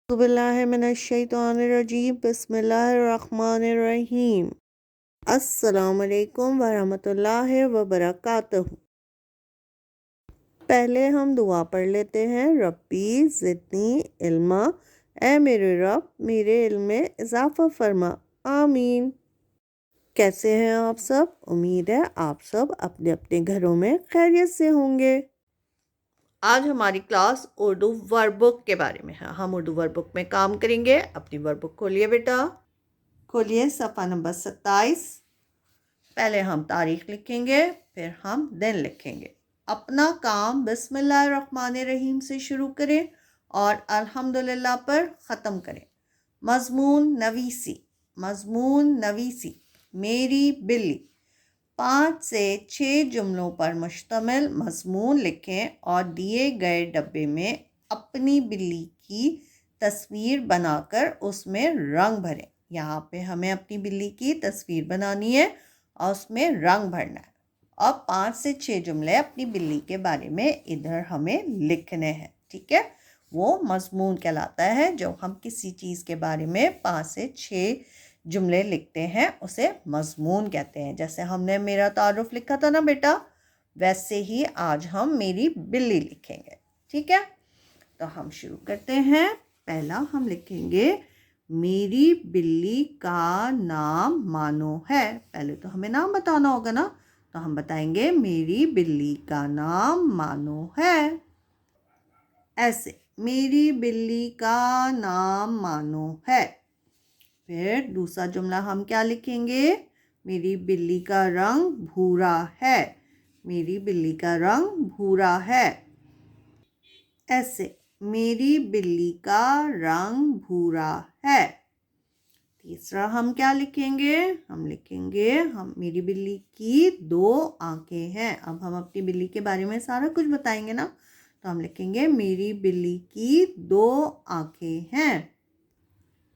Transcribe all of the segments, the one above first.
बिस्मिल्लाहिर्रहमानिर्रहीम बिस्मिल्लाहिर्रहमानिर्रहीम। अस्सलाम वालेकुम वरहमतुल्लाहि वबरकातुहू। पहले हम दुआ पढ़ लेते हैं। रब्बी ज़िदनी इल्मा, ए मेरे रब मेरे इल्म में इजाफ़ा फरमा, आमीन। कैसे हैं आप सब? उम्मीद है आप सब अपने अपने घरों में खैरियत से होंगे। आज हमारी क्लास उर्दू वर्कबुक के बारे में है। हम उर्दू वर्कबुक में काम करेंगे। अपनी वर्कबुक खोलिए बेटा, खोलिए सफ़ा नंबर 27। पहले हम तारीख लिखेंगे, फिर हम दिन लिखेंगे। अपना काम बिस्मिल्लाहिर्रहमानिर्रहीम से शुरू करें और अल्हम्दुलिल्लाह पर ख़त्म करें। मज़मून नवीसी, मज़मून नवीसी। मेरी बिल्ली। 5 से 6 जुमलों पर मुश्तमिल मज़मून लिखें और दिए गए डब्बे में अपनी बिल्ली की तस्वीर बनाकर उसमें रंग भरें। यहाँ पे हमें अपनी बिल्ली की तस्वीर बनानी है और उसमें रंग भरना है। अब 5 से 6 जुमले अपनी बिल्ली के बारे में इधर हमें लिखने हैं, ठीक है। वो मज़मून कहलाता है। जब हम किसी चीज़ के बारे में 5 से 6 जुमले लिखते हैं उसे मज़मून कहते हैं। जैसे हमने मेरा तारुफ लिखा था ना बेटा, वैसे ही आज हम मेरी बिल्ली लिखेंगे, ठीक है। तो हम शुरू करते हैं। पहला हम लिखेंगे मेरी बिल्ली का नाम मानो है। पहले तो हमें नाम बताना होगा ना, तो हम बताएंगे मेरी बिल्ली का नाम मानो है। ऐसे, मेरी बिल्ली का नाम मानो है। फिर दूसरा जुमला हम क्या लिखेंगे? मेरी बिल्ली का रंग भूरा है। मेरी बिल्ली का रंग भूरा है। ऐसे, मेरी बिल्ली का रंग भूरा है। तीसरा हम क्या लिखेंगे? हम लिखेंगे मेरी बिल्ली की 2 आंखें हैं। अब हम अपनी बिल्ली के बारे में सारा कुछ बताएंगे ना, तो हम लिखेंगे मेरी बिल्ली की 2 आंखें हैं।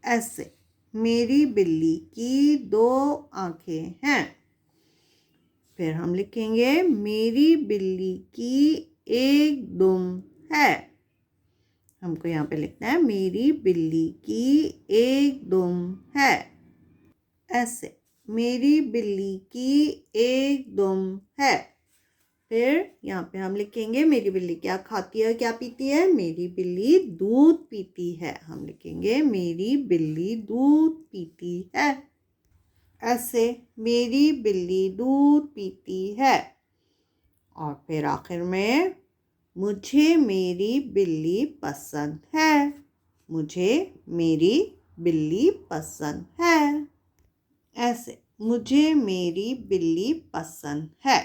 ऐसे, मेरी बिल्ली की 2 आंखें हैं। फिर हम लिखेंगे मेरी बिल्ली की 1 दुम है। हमको यहाँ पे लिखना है मेरी बिल्ली की 1 दुम है। ऐसे, मेरी बिल्ली की 1 दुम है। फिर यहाँ पे हम लिखेंगे मेरी बिल्ली क्या खाती है, क्या पीती है? मेरी बिल्ली दूध पीती है। हम लिखेंगे मेरी बिल्ली दूध पीती है। ऐसे, मेरी बिल्ली दूध पीती है। और फिर आखिर में मुझे मेरी बिल्ली पसंद है। मुझे मेरी बिल्ली पसंद है। ऐसे, मुझे मेरी बिल्ली पसंद है।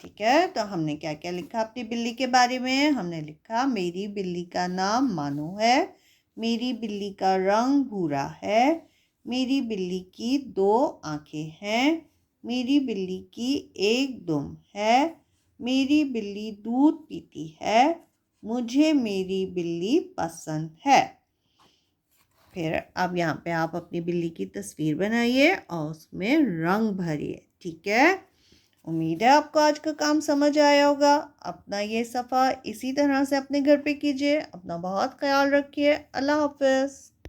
ठीक है, तो हमने क्या क्या लिखा अपनी बिल्ली के बारे में? हमने लिखा मेरी बिल्ली का नाम मानो है। मेरी बिल्ली का रंग भूरा है। मेरी बिल्ली की 2 आंखें हैं। मेरी बिल्ली की 1 दुम है। मेरी बिल्ली दूध पीती है। मुझे मेरी बिल्ली पसंद है। फिर अब यहाँ पे आप अपनी बिल्ली की तस्वीर बनाइए और उसमें रंग भरिए, ठीक है। उम्मीद है आपको आज का काम समझ आया होगा। अपना ये सफ़ा इसी तरह से अपने घर पे कीजिए। अपना बहुत ख्याल रखिए। अल्लाह हाफ़िज़।